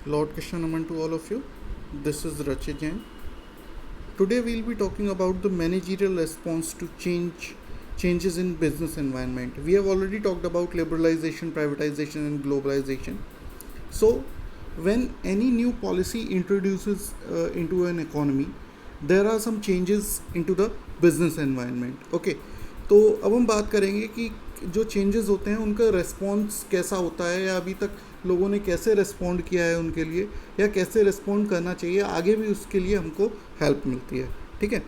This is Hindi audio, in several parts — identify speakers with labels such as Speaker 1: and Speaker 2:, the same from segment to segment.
Speaker 1: Lord Krishna Naman to all of you. This is Rachi Jain. Today we'll be talking about the managerial response to changes in business environment. We have already talked about liberalization, privatization and globalization. So when any new policy introduces into an economy, there are some changes into the business environment. Okay, तो अब हम बात करेंगे कि जो चेंजेस होते हैं उनका रिस्पॉन्स कैसा होता है, या अभी तक लोगों ने कैसे रिस्पॉन्ड किया है उनके लिए, या कैसे रिस्पॉन्ड करना चाहिए आगे भी, उसके लिए हमको हेल्प मिलती है. ठीक है.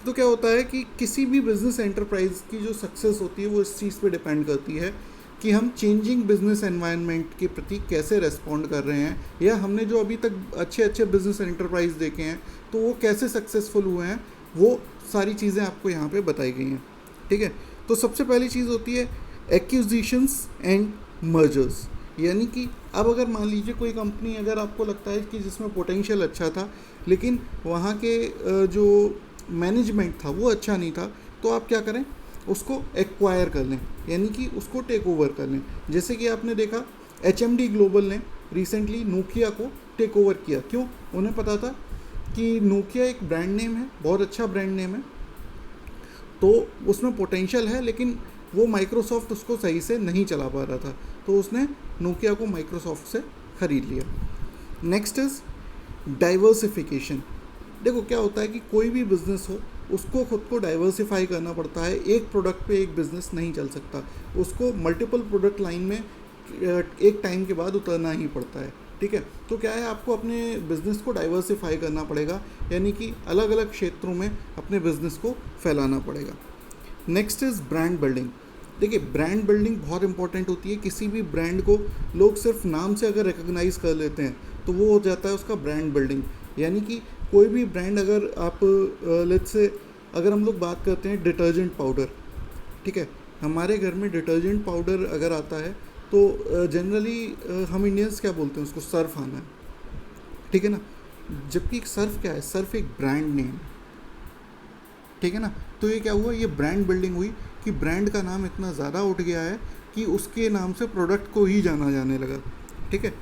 Speaker 1: तो क्या होता है कि किसी भी बिजनेस एंटरप्राइज की जो सक्सेस होती है वो इस चीज़ पे डिपेंड करती है कि हम चेंजिंग बिजनेस एनवायरनमेंट के प्रति कैसे रेस्पॉन्ड कर रहे हैं, या हमने जो अभी तक अच्छे अच्छे बिजनेस एंटरप्राइज देखे हैं तो वो कैसे सक्सेसफुल हुए हैं. वो सारी चीज़ें आपको यहाँ पे बताई गई हैं. ठीक है. तो सबसे पहली चीज़ होती है एक्विजिशंस एंड मर्जर्स. यानी कि अब अगर मान लीजिए कोई कंपनी, अगर आपको लगता है कि जिसमें पोटेंशियल अच्छा था लेकिन वहाँ के जो मैनेजमेंट था वो अच्छा नहीं था, तो आप क्या करें, उसको एक्वायर कर लें, यानी कि उसको टेक ओवर कर लें. जैसे कि आपने देखा HMD ग्लोबल ने रिसेंटली नोकिया को टेक ओवर किया. क्यों? उन्हें पता था कि नोकिया एक ब्रांड नेम है, बहुत अच्छा ब्रांड नेम है, तो उसमें पोटेंशियल है, लेकिन वो माइक्रोसॉफ्ट उसको सही से नहीं चला पा रहा था, तो उसने नोकिया को माइक्रोसॉफ्ट से ख़रीद लिया. Next is diversification. देखो क्या होता है कि कोई भी बिज़नेस हो उसको खुद को डाइवर्सिफाई करना पड़ता है. एक प्रोडक्ट पे एक बिज़नेस नहीं चल सकता, उसको मल्टीपल प्रोडक्ट लाइन में एक टाइम के बाद उतरना ही पड़ता है. ठीक है. तो क्या है, आपको अपने बिज़नेस को डाइवर्सिफाई करना पड़ेगा, यानी कि अलग अलग क्षेत्रों में अपने बिज़नेस को फैलाना पड़ेगा. Next is brand building. देखिए, ब्रांड बिल्डिंग बहुत इंपॉर्टेंट होती है. किसी भी ब्रांड को लोग सिर्फ नाम से अगर रिकॉग्नाइज़ कर लेते हैं तो वो हो जाता है उसका ब्रांड बिल्डिंग. यानी कि कोई भी ब्रांड, अगर आप लेट्स से अगर हम लोग बात करते हैं डिटर्जेंट पाउडर, ठीक है, हमारे घर में डिटर्जेंट पाउडर अगर आता है तो जनरली हम इंडियंस क्या बोलते हैं उसको, सर्फ आना है. ठीक है ना. जबकि सर्फ क्या है, सर्फ एक ब्रांड नेम. ठीक है ना. तो ये क्या हुआ, ये ब्रांड बिल्डिंग हुई कि ब्रांड का नाम इतना ज़्यादा उठ गया है कि उसके नाम से प्रोडक्ट को ही जाना जाने लगा. ठीक है.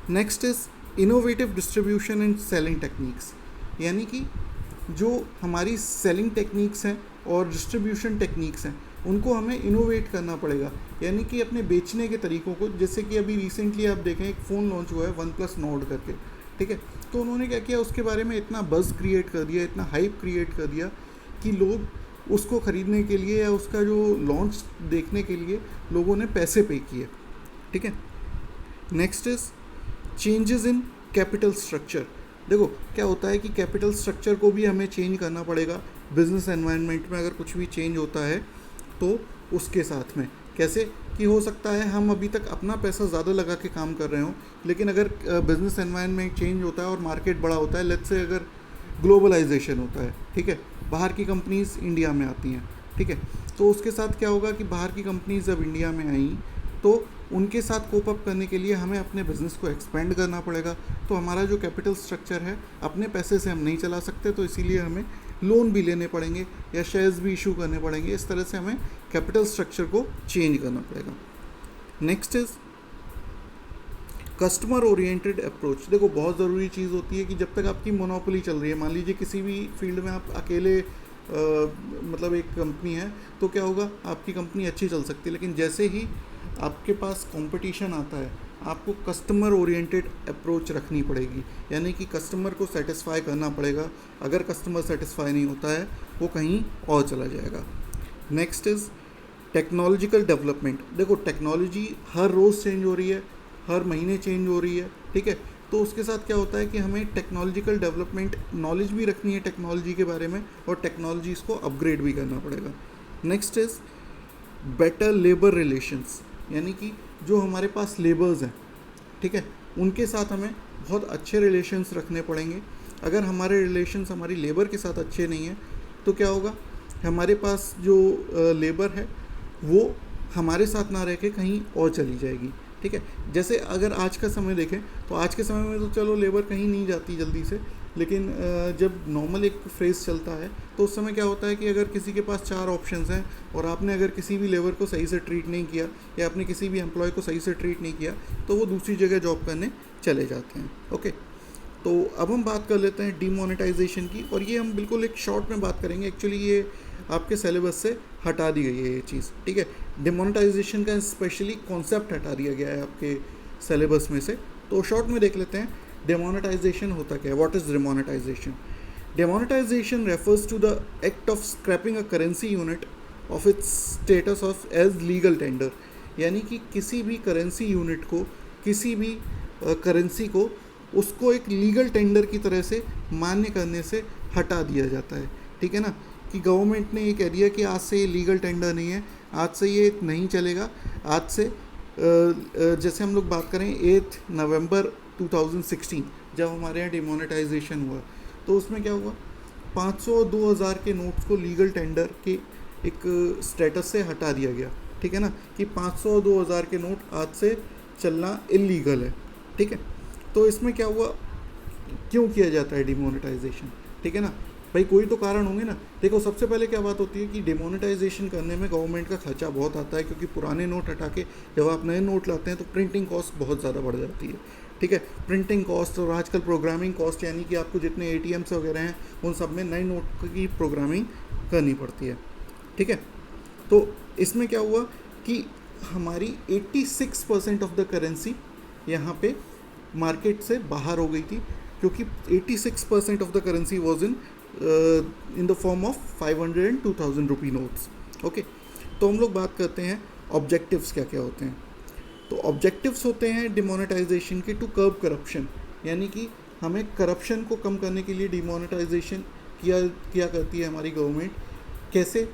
Speaker 1: Next is innovative distribution and selling techniques. यानी कि जो हमारी सेलिंग टेक्निक्स हैं और डिस्ट्रीब्यूशन टेक्निक्स हैं उनको हमें इनोवेट करना पड़ेगा. यानी कि अपने बेचने के तरीक़ों को, जैसे कि अभी रिसेंटली आप देखें एक फ़ोन लॉन्च हुआ है OnePlus Nord करके. ठीक है. तो उन्होंने क्या किया, उसके बारे में इतना बज़ क्रिएट कर दिया, इतना हाइप क्रिएट कर दिया कि लोग उसको ख़रीदने के लिए या उसका जो लॉन्च देखने के लिए लोगों ने पैसे पे किए. ठीक है. Next is changes in capital structure. देखो क्या होता है कि कैपिटल स्ट्रक्चर को भी हमें चेंज करना पड़ेगा. बिजनेस एनवायरनमेंट में अगर कुछ भी चेंज होता है तो उसके साथ में कैसे कि हो सकता है हम अभी तक अपना पैसा ज़्यादा लगा के काम कर रहे हों, लेकिन अगर बिज़नेस एनवायरनमेंट चेंज होता है और मार्केट बड़ा होता है, लेट्स से अगर ग्लोबलाइजेशन होता है, ठीक है, बाहर की कंपनीज़ इंडिया में आती हैं. ठीक है. तो उसके साथ क्या होगा कि बाहर की कंपनीज़ जब इंडिया में आई तो उनके साथ कोप अप करने के लिए हमें अपने बिज़नेस को एक्सपेंड करना पड़ेगा. तो हमारा जो कैपिटल स्ट्रक्चर है अपने पैसे से हम नहीं चला सकते, तो इसीलिए हमें लोन भी लेने पड़ेंगे या शेयर्स भी इशू करने पड़ेंगे. इस तरह से हमें कैपिटल स्ट्रक्चर को चेंज करना पड़ेगा. Next is customer oriented approach. देखो बहुत ज़रूरी चीज़ होती है कि जब तक आपकी मोनोपोली चल रही है, मान लीजिए किसी भी फील्ड में आप अकेले मतलब एक कंपनी है, तो क्या होगा, आपकी कंपनी अच्छी चल सकती है, लेकिन जैसे ही आपके पास कंपटीशन आता है आपको कस्टमर ओरिएंटेड अप्रोच रखनी पड़ेगी. यानी कि कस्टमर को सेटिस्फाई करना पड़ेगा. अगर कस्टमर सेटिस्फाई नहीं होता है वो कहीं और चला जाएगा. Next is technological development. देखो टेक्नोलॉजी हर रोज़ चेंज हो रही है, हर महीने चेंज हो रही है. ठीक है. तो उसके साथ क्या होता है कि हमें टेक्नोलॉजिकल डेवलपमेंट नॉलेज भी रखनी है टेक्नोलॉजी के बारे में, और टेक्नोलॉजीज़ को अपग्रेड भी करना पड़ेगा. Next is better labour relations. यानी कि जो हमारे पास लेबर्स हैं, ठीक है, उनके साथ हमें बहुत अच्छे रिलेशंस रखने पड़ेंगे. अगर हमारे रिलेशंस हमारी लेबर के साथ अच्छे नहीं हैं तो क्या होगा, हमारे पास जो लेबर है वो हमारे साथ ना रह के कहीं और चली जाएगी. ठीक है. जैसे अगर आज का समय देखें तो आज के समय में तो चलो लेबर कहीं नहीं जाती जल्दी से, लेकिन जब नॉर्मल एक फ्रेज चलता है तो उस समय क्या होता है कि अगर किसी के पास 4 ऑप्शंस हैं और आपने अगर किसी भी लेबर को सही से ट्रीट नहीं किया या आपने किसी भी एम्प्लॉय को सही से ट्रीट नहीं किया तो वो दूसरी जगह जॉब करने चले जाते हैं। ओके, तो अब हम बात कर लेते हैं डीमोनेटाइजेशन की, और ये हम बिल्कुल एक शॉर्ट में बात करेंगे। एक्चुअली ये आपके सिलेबस से हटा दी गई है ये चीज़, ठीक है। डिमोनेटाइजेशन का स्पेशली कॉन्सेप्ट हटा दिया गया है आपके सिलेबस में से। तो शॉर्ट में देख लेते हैं डिमोनेटाइजेशन होता क्या है, what is demonetisation. Demonetisation refers to the act of scrapping a currency unit of its status of as legal tender, यानी कि किसी भी करेंसी यूनिट को, किसी भी करेंसी को उसको एक लीगल टेंडर की तरह से मान्य करने से हटा दिया जाता है, ठीक है ना। कि गवर्नमेंट ने ये कह दिया कि आज से ये लीगल टेंडर नहीं है, आज से ये नहीं चलेगा। आज से जैसे हम लोग बात करें 8 नवंबर 2016 जब हमारे यहाँ डिमोनेटाइजेशन हुआ, तो उसमें क्या हुआ, 500 और 2000 के नोट्स को लीगल टेंडर के एक स्टेटस से हटा दिया गया, ठीक है ना, कि 500 और 2000 के नोट आज से चलना इलीगल है, ठीक है। तो इसमें क्या हुआ, क्यों किया जाता है डिमोनेटाइजेशन, ठीक है ना भाई, कोई तो कारण होंगे ना। देखो, सबसे पहले क्या बात होती है कि डिमोनेटाइजेशन करने में गवर्नमेंट का खर्चा बहुत आता है, क्योंकि पुराने नोट हटा के जब आप नए नोट लाते हैं तो प्रिंटिंग कॉस्ट बहुत ज़्यादा बढ़ जाती है, ठीक है। प्रिंटिंग कॉस्ट और आजकल प्रोग्रामिंग कॉस्ट, यानी कि आपको जितने ATMs वगैरह हैं उन सब में नए नोट की प्रोग्रामिंग करनी पड़ती है, ठीक है। तो इसमें क्या हुआ कि हमारी 86% ऑफ द करेंसी यहाँ पे मार्केट से बाहर हो गई थी, क्योंकि 86% of the currency was in the form of 500 and 2000 rupee notes. Okay, तो हम लोग बात करते हैं ऑब्जेक्टिव्स क्या क्या होते हैं। तो ऑब्जेक्टिव्स होते हैं डिमोनेटाइजेशन के टू कर्ब करप्शन, यानी कि हमें करप्शन को कम करने के लिए डिमोनेटाइजेशन किया करती है हमारी गवर्नमेंट। कैसे,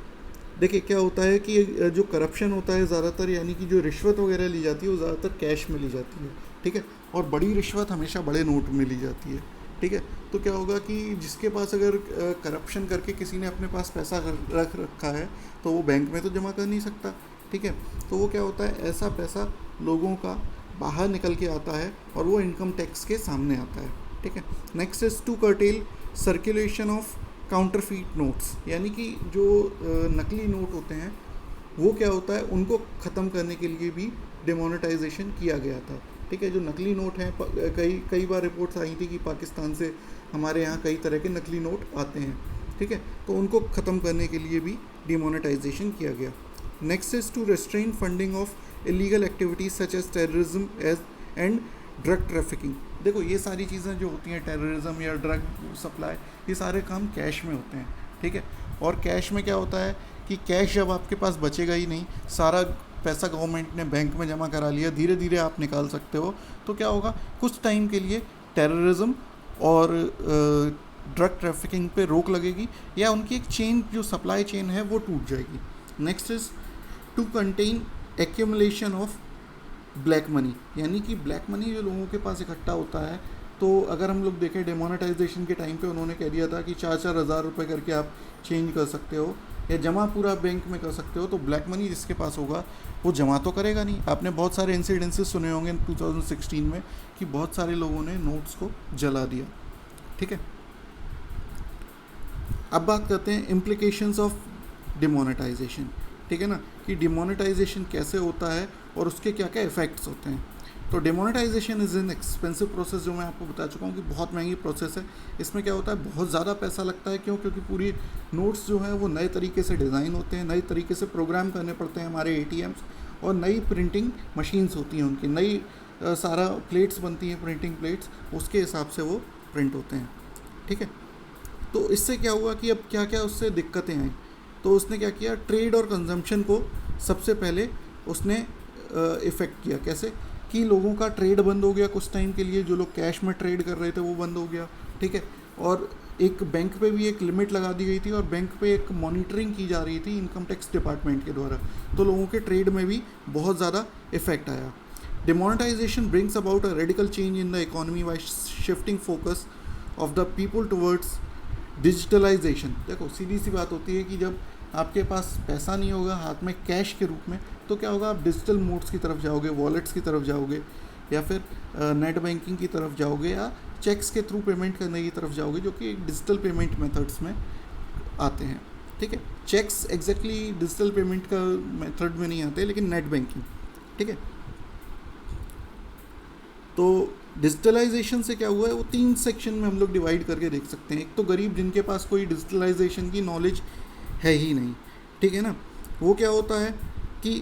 Speaker 1: देखिए क्या होता है कि जो करप्शन होता है ज़्यादातर, यानी कि जो रिश्वत वगैरह ली जाती है वो ज़्यादातर कैश में ली जाती है, ठीक है, और बड़ी रिश्वत हमेशा बड़े नोट में ली जाती है, ठीक है। तो क्या होगा कि जिसके पास अगर करप्शन करके किसी ने अपने पास पैसा रख रखा है तो वो बैंक में तो जमा कर नहीं सकता, ठीक है। तो वो क्या होता है, ऐसा पैसा लोगों का बाहर निकल के आता है और वो इनकम टैक्स के सामने आता है, ठीक है। Next is to curtail circulation of counterfeit notes, यानी कि जो नकली नोट होते हैं वो क्या होता है, उनको ख़त्म करने के लिए भी डिमोनेटाइजेशन किया गया था, ठीक है। जो नकली नोट हैं, कई बार रिपोर्ट्स आई थी कि पाकिस्तान से हमारे यहाँ कई तरह के नकली नोट आते हैं, ठीक है, तो उनको ख़त्म करने के लिए भी डिमोनेटाइजेशन किया गया। Next is to restrain funding of illegal activities such as terrorism and drug trafficking. देखो, ये सारी चीज़ें जो होती हैं, टेररिज्म या ड्रग सप्लाई, ये सारे काम कैश में होते हैं, ठीक है। और कैश में क्या होता है कि कैश जब आपके पास बचेगा ही नहीं, सारा पैसा गवर्नमेंट ने बैंक में जमा करा लिया, धीरे धीरे आप निकाल सकते हो, तो क्या होगा, कुछ टाइम के लिए टेररिज्म और ड्रग ट्रैफिकिंग पे रोक लगेगी, या उनकी एक चेन, जो सप्लाई चेन है वो टूट जाएगी। Next is to contain accumulation of black money, यानी कि ब्लैक मनी जो लोगों के पास इकट्ठा होता है, तो अगर हम लोग देखें डिमोनेटाइजेशन के टाइम पे उन्होंने कह दिया था कि 4-4 हज़ार रुपये करके आप चेंज कर सकते हो या जमा पूरा बैंक में कर सकते हो, तो ब्लैक मनी जिसके पास होगा वो जमा तो करेगा नहीं। आपने बहुत सारे इंसिडेंसेस सुने होंगे 2016 में कि बहुत सारे लोगों ने नोट्स को जला दिया, ठीक है। अब बात करते हैं इम्प्लीकेशंस ऑफ डिमोनेटाइजेशन, ठीक है ना, कि डिमोनेटाइजेशन कैसे होता है और उसके क्या क्या इफ़ेक्ट्स होते हैं। तो demonetisation is an expensive process, जो मैं आपको बता चुका हूँ कि बहुत महंगी प्रोसेस है। इसमें क्या होता है, बहुत ज़्यादा पैसा लगता है। क्यों? क्योंकि पूरी नोट्स जो हैं वो नए तरीके से डिज़ाइन होते हैं, नए तरीके से प्रोग्राम करने पड़ते हैं हमारे ATMs, और नई प्रिंटिंग मशीन्स होती हैं उनकी, नई सारा प्लेट्स बनती हैं, प्रिंटिंग प्लेट्स, उसके हिसाब से वो प्रिंट होते हैं, ठीक है। तो इससे क्या हुआ कि अब क्या क्या उससे दिक्कतें आई, तो उसने क्या किया, ट्रेड और कंजम्पशन को सबसे पहले उसने इफ़ेक्ट किया। कैसे कि लोगों का ट्रेड बंद हो गया कुछ टाइम के लिए, जो लोग कैश में ट्रेड कर रहे थे वो बंद हो गया, ठीक है। और एक बैंक पे भी एक लिमिट लगा दी गई थी, और बैंक पे एक मॉनिटरिंग की जा रही थी इनकम टैक्स डिपार्टमेंट के द्वारा, तो लोगों के ट्रेड में भी बहुत ज़्यादा इफेक्ट आया। Demonetisation brings about a radical change in the economy by shifting focus of the people towards digitalisation. देखो, सीधी सी बात होती है कि जब आपके पास पैसा नहीं होगा हाथ में कैश के रूप में, तो क्या होगा, आप डिजिटल मोड्स की तरफ जाओगे, वॉलेट्स की तरफ जाओगे, या फिर नेट बैंकिंग की तरफ जाओगे या चेक्स के थ्रू पेमेंट करने की तरफ जाओगे, जो कि डिजिटल पेमेंट मेथड्स में आते हैं। ठीक है, चेक्स एग्जैक्टली डिजिटल पेमेंट का मेथड में नहीं आते, लेकिन नेट बैंकिंग। ठीक है, तो डिजिटलाइजेशन से क्या हुआ है वो 3 सेक्शन में हम लोग डिवाइड करके देख सकते हैं। एक तो गरीब, जिनके पास कोई डिजिटलाइजेशन की नॉलेज है ही नहीं। ठीक है ना, वो क्या होता है कि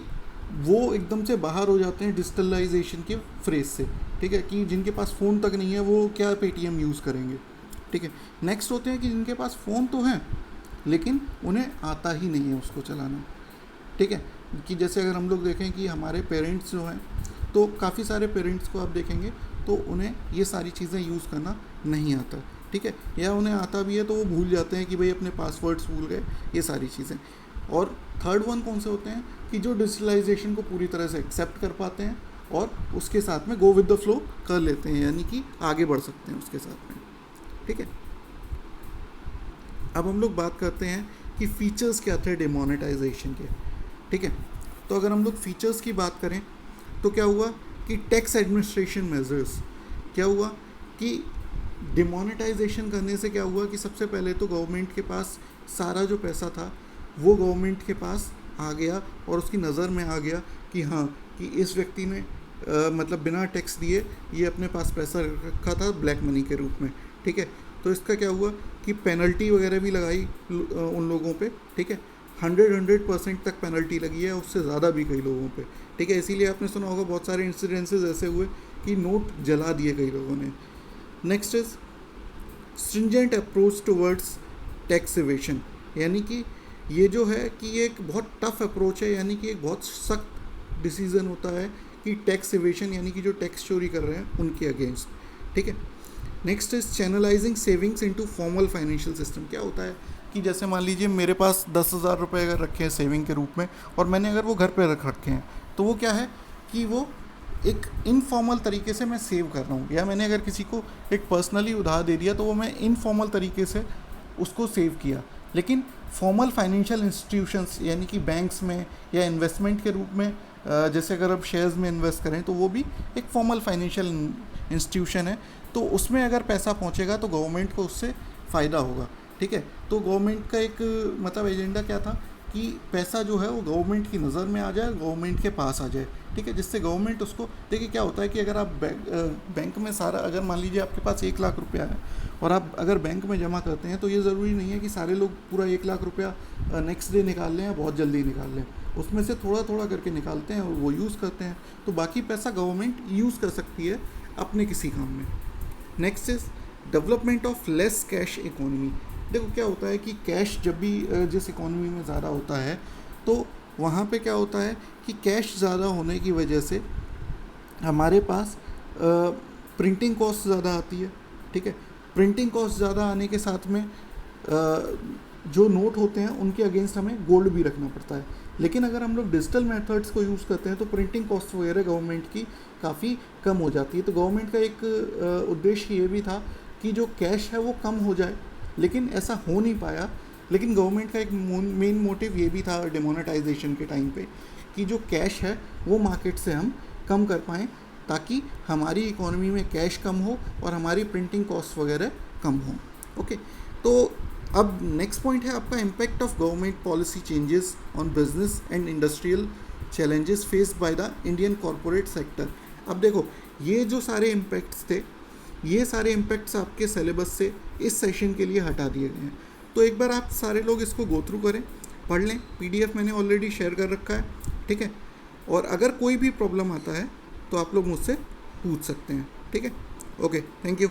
Speaker 1: वो एकदम से बाहर हो जाते हैं डिजिटलाइजेशन के फ्रेज से। ठीक है, कि जिनके पास फ़ोन तक नहीं है वो क्या पेटीएम यूज़ करेंगे। ठीक है, नेक्स्ट होते हैं कि जिनके पास फ़ोन तो है लेकिन उन्हें आता ही नहीं है उसको चलाना। ठीक है, कि जैसे अगर हम लोग देखें कि हमारे पेरेंट्स जो हैं, तो काफ़ी सारे पेरेंट्स को आप देखेंगे तो उन्हें ये सारी चीज़ें यूज़ करना नहीं आता। ठीक है, या उन्हें आता भी है तो वो भूल जाते हैं कि भाई अपने पासवर्ड्स भूल गए, ये सारी चीज़ें। और थर्ड वन कौन से होते हैं कि जो डिजिटलाइजेशन को पूरी तरह से एक्सेप्ट कर पाते हैं और उसके साथ में गो विद द फ्लो कर लेते हैं, यानी कि आगे बढ़ सकते हैं उसके साथ में। ठीक है, अब हम लोग बात करते हैं कि फ़ीचर्स क्या थे डिमोनेटाइजेशन के। ठीक है, तो अगर हम लोग फ़ीचर्स की बात करें तो क्या हुआ कि टैक्स एडमिनिस्ट्रेशन मेजर्स, क्या हुआ कि डिमोनेटाइजेशन करने से क्या हुआ कि सबसे पहले तो गवर्नमेंट के पास सारा जो पैसा था वो गवर्नमेंट के पास आ गया और उसकी नज़र में आ गया कि हाँ, कि इस व्यक्ति ने मतलब बिना टैक्स दिए ये अपने पास पैसा रखा था ब्लैक मनी के रूप में। ठीक है, तो इसका क्या हुआ कि पेनल्टी वगैरह भी लगाई उन लोगों पे। ठीक है, 100% तक पेनल्टी लगी है, उससे ज़्यादा भी कई लोगों पे। ठीक है, इसीलिए आपने सुना होगा बहुत सारे इंसिडेंसेस ऐसे हुए कि नोट जला दिए कई लोगों ने। Next is stringent approach towards tax evasion, यानी कि ये जो है कि ये एक बहुत टफ अप्रोच है, यानी कि एक बहुत सख्त डिसीज़न होता है कि टैक्स इवेशन यानी कि जो टैक्स चोरी कर रहे हैं उनके अगेंस्ट। ठीक है, next is channelising savings into formal financial system. क्या होता है कि जैसे मान लीजिए मेरे पास 10,000 रुपये अगर रखे हैं सेविंग के रूप में और मैंने अगर वो घर पे रख रखे हैं, तो वो क्या है कि वो एक इनफॉर्मल तरीके से मैं सेव कर रहा हूँ, या मैंने अगर किसी को एक पर्सनली उधार दे दिया तो वो मैं इनफॉर्मल तरीके से उसको सेव किया। लेकिन फॉर्मल फाइनेंशियल इंस्टीट्यूशंस यानी कि बैंक्स में या इन्वेस्टमेंट के रूप में, जैसे अगर आप शेयर्स में इन्वेस्ट करें तो वो भी एक फॉर्मल फाइनेंशियल इंस्टीट्यूशन है, तो उसमें अगर पैसा पहुंचेगा तो गवर्नमेंट को उससे फ़ायदा होगा। ठीक है, तो गवर्नमेंट का एक मतलब एजेंडा क्या था कि पैसा जो है वो गवर्नमेंट की नज़र में आ जाए, गवर्नमेंट के पास आ जाए। ठीक है, जिससे गवर्नमेंट उसको, देखिए क्या होता है कि अगर आप बैंक में सारा, अगर मान लीजिए आपके पास 1 लाख रुपया है और आप अगर बैंक में जमा करते हैं, तो ये ज़रूरी नहीं है कि सारे लोग पूरा 1 लाख रुपया नेक्स्ट डे निकाल लें या बहुत जल्दी निकाल लें। उसमें से थोड़ा थोड़ा करके निकालते हैं और वो यूज़ करते हैं, तो बाकी पैसा गवर्नमेंट यूज़ कर सकती है अपने किसी काम में। Next is development of less cash economy. देखो क्या होता है कि कैश जब भी जिस इकोनॉमी में ज़्यादा होता है तो वहाँ पे क्या होता है कि कैश ज़्यादा होने की वजह से हमारे पास प्रिंटिंग कॉस्ट ज़्यादा आती है। ठीक है, प्रिंटिंग कॉस्ट ज़्यादा आने के साथ में जो नोट होते हैं उनके अगेंस्ट हमें गोल्ड भी रखना पड़ता है। लेकिन अगर हम लोग डिजिटल मेथड्स को यूज़ करते हैं तो प्रिंटिंग कॉस्ट वगैरह गवर्नमेंट की काफ़ी कम हो जाती है। तो गवर्नमेंट का एक उद्देश्य ये भी था कि जो कैश है वो कम हो जाए, लेकिन ऐसा हो नहीं पाया। लेकिन गवर्नमेंट का एक मेन मोटिव ये भी था डिमोनेटाइजेशन के टाइम पे कि जो कैश है वो मार्केट से हम कम कर पाएँ, ताकि हमारी इकोनॉमी में कैश कम हो और हमारी प्रिंटिंग कॉस्ट वगैरह कम हो। ओके, तो अब नेक्स्ट पॉइंट है आपका impact of government policy changes on business and industrial challenges faced by the Indian corporate sector. अब देखो ये जो सारे इम्पैक्ट्स थे, ये सारे इम्पैक्ट्स आपके सिलेबस से इस सेशन के लिए हटा दिए गए हैं। तो एक बार आप सारे लोग इसको गो थ्रू करें, पढ़ लें, PDF मैंने ऑलरेडी शेयर कर रखा है। ठीक है, और अगर कोई भी प्रॉब्लम आता है तो आप लोग मुझसे पूछ सकते हैं। ठीक है, ओके, थैंक यू।